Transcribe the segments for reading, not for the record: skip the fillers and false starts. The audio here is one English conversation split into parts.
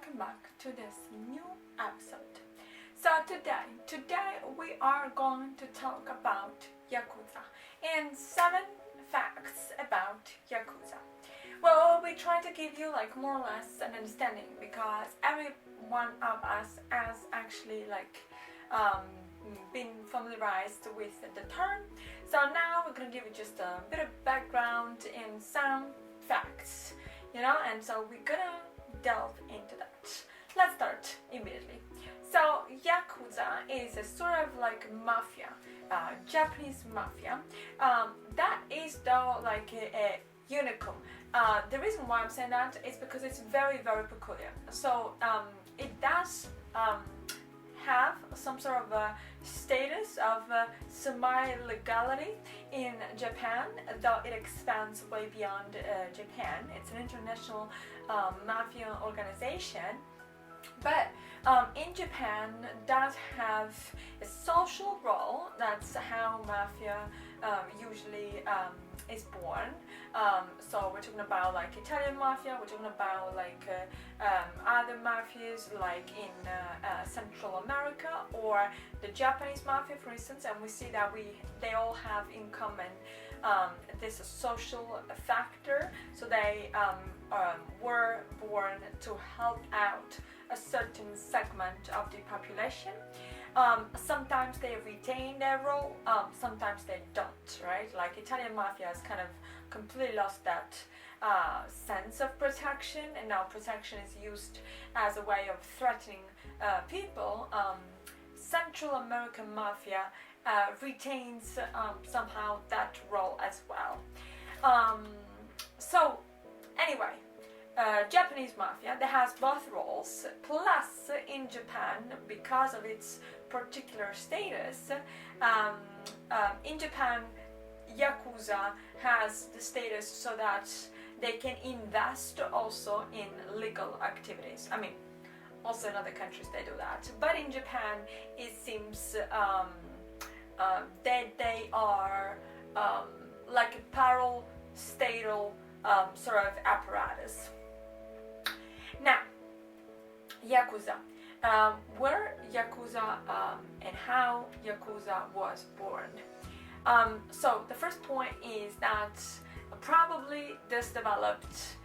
welcome back to this new episode. So today we are going to talk about Yakuza and 7 facts about Yakuza. Well, we try to give you like more or less an understanding because every one of us has actually been familiarized with the term. So now we're going to give you just a bit of background and some facts, and so we're gonna delve into that. Let's start immediately. So Yakuza is a sort of like mafia, Japanese mafia. That is though like a unicorn. The reason why I'm saying that is because it's very, very peculiar. So it does have some sort of a status of semi-legality in Japan, though it expands way beyond Japan. It's an international mafia organization, but in Japan does have a social role. That's how mafia usually is born. So we're talking about like Italian mafia, we're talking about like other mafias like in Central America or the Japanese mafia, for instance, and we see that they all have in common this social factor. So they were born to help out a certain segment of the population. Sometimes they retain their role, sometimes they don't, right? Like Italian mafia has kind of completely lost that sense of protection, and now protection is used as a way of threatening people. Central American mafia retains somehow that role as well. So anyway, Japanese mafia that has both roles, plus in Japan, because of its particular status, in Japan Yakuza has the status so that they can invest also in legal activities. I mean, also in other countries they do that, but in Japan it seems that they are like a parastatal sort of apparatus. Now, Yakuza. Where Yakuza and how Yakuza was born. So the first point is that probably this developed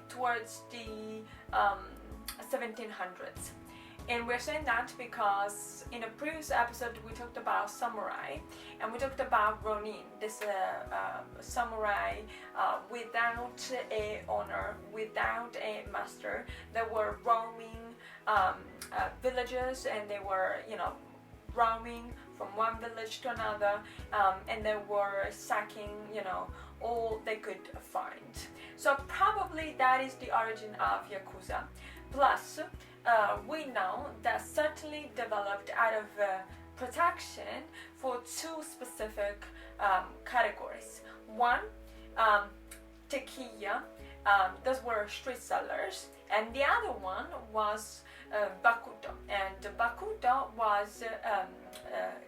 towards the 1700s. And we're saying that because in a previous episode we talked about samurai, and we talked about ronin, this samurai without a owner, without a master, that were roaming villages, and they were roaming from one village to another, and they were sacking all they could find. So probably that is the origin of Yakuza. Plus we know that certainly developed out of protection for 2 specific categories. One, tequila, those were street sellers, and the other one was Bakuto, and Bakuto was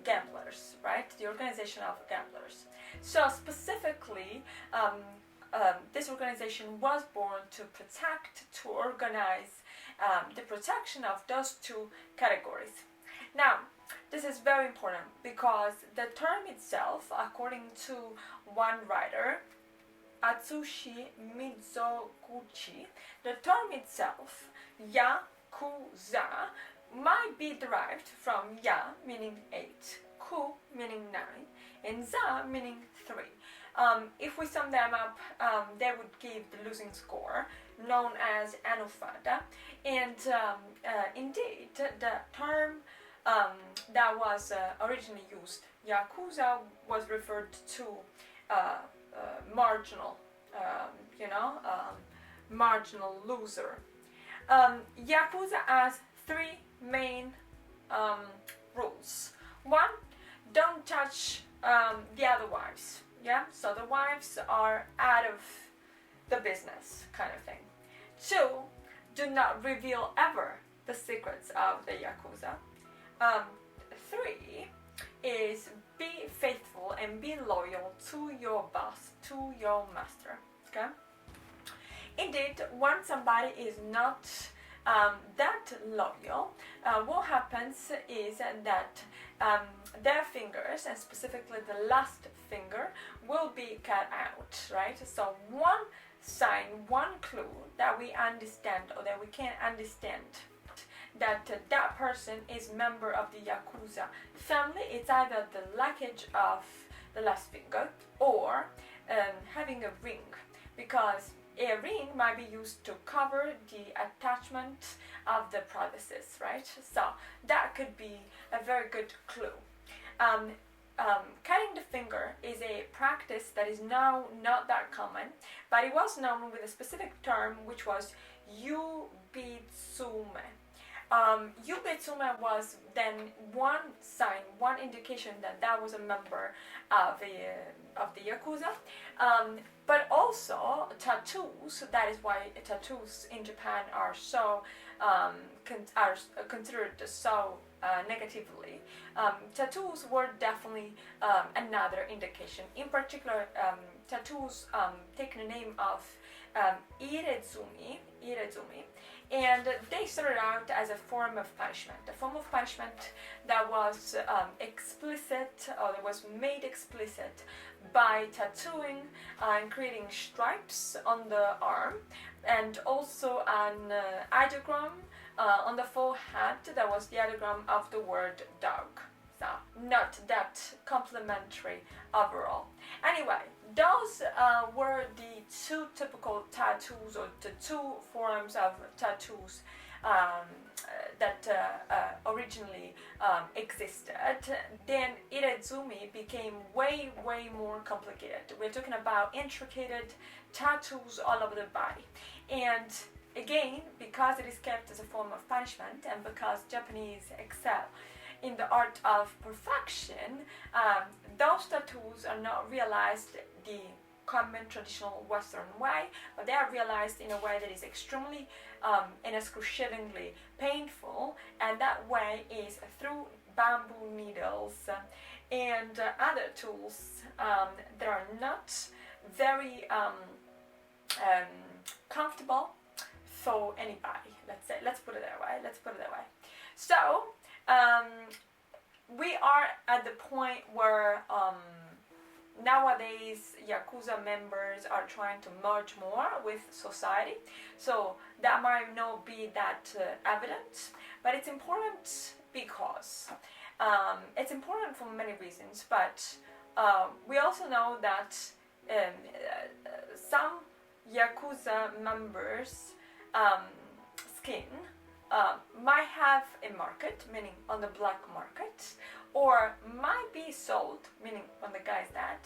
gamblers, right? The organization of gamblers. So specifically, this organization was born to protect, to organize the protection of those 2 categories. Now, this is very important because the term itself, according to one writer, Atsushi Mizoguchi, the term itself, Yakuza, might be derived from Ya meaning 8, Ku meaning 9, and Za meaning 3. If we sum them up, they would give the losing score, known as Anufada. And indeed, the term that was originally used, Yakuza, was referred to marginal, marginal loser. Yakuza has 3 main rules. 1, don't touch the other wives. Yeah, so the wives are out of the business, kind of thing. 2, do not reveal ever the secrets of the Yakuza. 3 is be faithful and be loyal to your boss, to your master. Okay. Indeed, when somebody is not that loyal, what happens is that their fingers, and specifically the last finger, will be cut out, right? So one sign, one clue that we understand, or that we can understand that that person is member of the Yakuza family, it's either the lackage of the last finger or having a ring, because a ring might be used to cover the attachment of the prothesis, right? So that could be a very good clue. Cutting the finger is a practice that is now not that common, but it was known with a specific term, which was yubitsume. Yubitsume was then one sign, one indication that that was a member of the Yakuza. But also tattoos. That is why tattoos in Japan are so considered so negatively. Tattoos were definitely another indication. In particular, tattoos take the name of irezumi, and they started out as a form of punishment. A form of punishment that was explicit, or that was made explicit by tattooing and creating stripes on the arm, and also an ideogram on the forehead that was the ideogram of the word dog. So not that complimentary overall. Anyway, those were the two typical tattoos, or the two forms of tattoos that originally existed. Then irezumi became way more complicated. We're talking about intricate tattoos all over the body, and again, because it is kept as a form of punishment, and because Japanese excel in the art of perfection, those tattoos are not realized the common traditional Western way, but they are realized in a way that is extremely and excruciatingly painful, and that way is through bamboo needles and other tools that are not very comfortable for anybody. Let's put it that way. So we are at the point where nowadays Yakuza members are trying to merge more with society, so that might not be that evident, but it's important because it's important for many reasons, but we also know that some Yakuza members skin might have a market, meaning on the black market, or might be sold, meaning on the guy's that,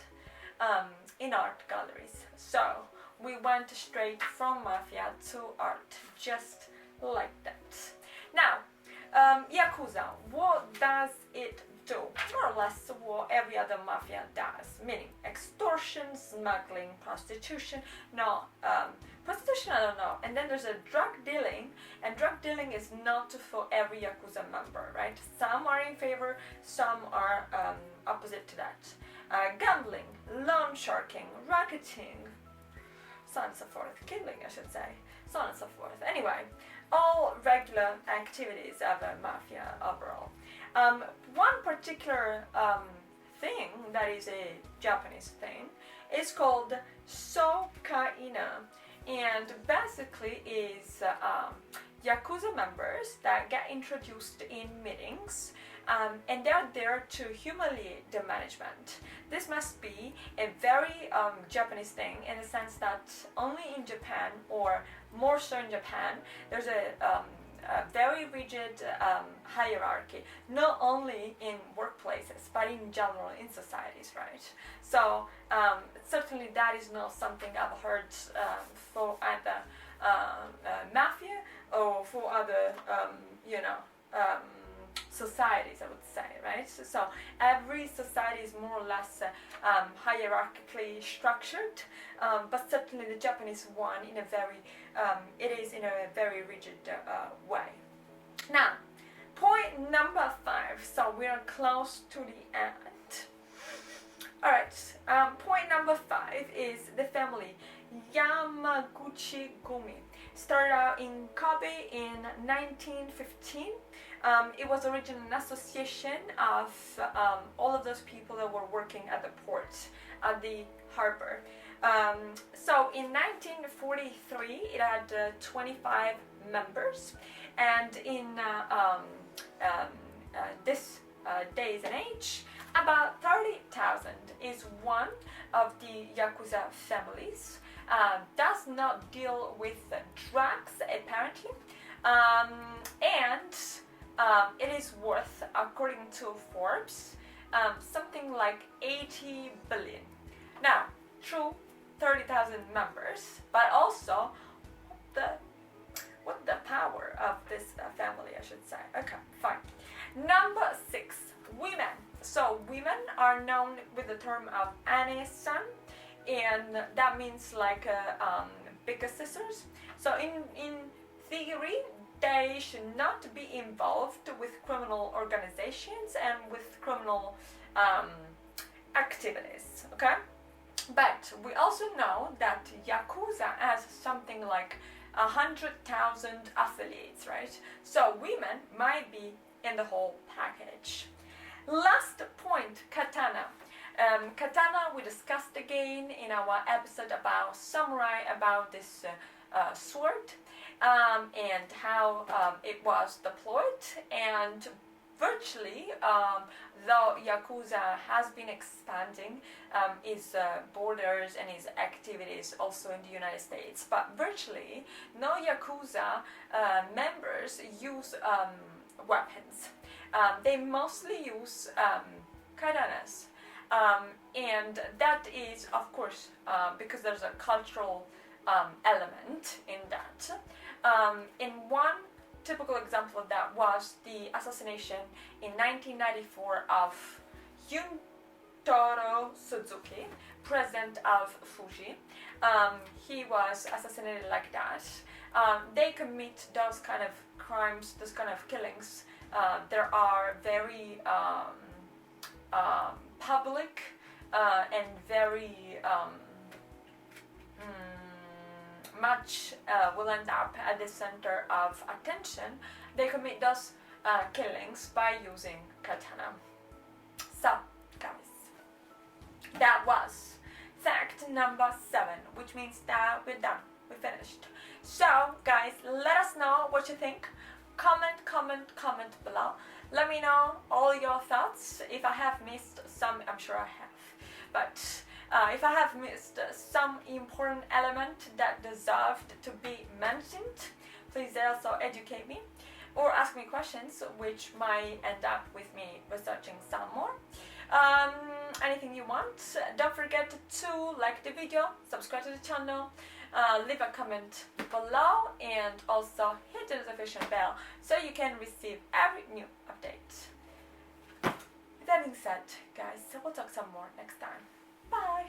in art galleries. So we went straight from mafia to art, just like that. Now, Yakuza, what does it do? More or less what every other mafia does, meaning extortion, smuggling, prostitution. No, prostitution I don't know. And then there's a drug dealing, and drug dealing is not for every Yakuza member, right? Some are in favor, some are opposite to that. Gambling, loan sharking, racketing, so on and so forth. Killing, I should say, so on and so forth. Anyway, all regular activities of a mafia overall. One particular thing that is a Japanese thing is called sokaina, and basically is Yakuza members that get introduced in meetings, and they're there to humiliate the management. This must be a very Japanese thing, in the sense that only in Japan, or more so in Japan, there's a very rigid hierarchy, not only in workplaces, but in general in societies, right? So certainly that is not something I've heard for either mafia or for other, societies, I would say, right? So every society is more or less hierarchically structured, but certainly the Japanese one in a very, it is in a very rigid way. Now, point number 5. So we are close to the end. All right. Point number 5 is the family Yamaguchi Gumi. Started out in Kobe in 1915. It was originally an association of all of those people that were working at the port, at the harbor. So in 1943 it had 25 members, and in this days and age, about 30,000 is one of the Yakuza families. Does not deal with drugs apparently, and it is worth, according to Forbes, something like 80 billion. Now, true, 30,000 members, but also what the power of this family, I should say. Okay, fine. Number 6, women. So women are known with the term of ane-san, and that means like bigger sisters. So in theory, they should not be involved with criminal organizations and with criminal activities, okay? But we also know that Yakuza has something like 100,000 affiliates, right? So women might be in the whole package. Last point, katana. Katana we discussed again in our episode about samurai, about this sword, and how it was deployed, and virtually, though Yakuza has been expanding its borders and its activities also in the United States, but virtually no Yakuza members use weapons. They mostly use katanas, and that is, of course, because there's a cultural element in that. In one typical example of that was the assassination in 1994 of Yuntaro Suzuki, president of Fuji. He was assassinated like that. They commit those kind of crimes, those kind of killings. There are very public and very much will end up at the center of attention. They commit those killings by using katana. So, guys, that was fact number 7, which means that we're done. We finished. So, guys, let us know what you think. Comment below. Let me know all your thoughts. If I have missed some, I'm sure I have, but if I have missed some important element that deserved to be mentioned, please also educate me or ask me questions, which might end up with me researching some more. Anything you want. Don't forget to like the video, subscribe to the channel, leave a comment below, and also hit the notification bell so you can receive every new update. With that being said, guys, we'll talk some more next time. Bye!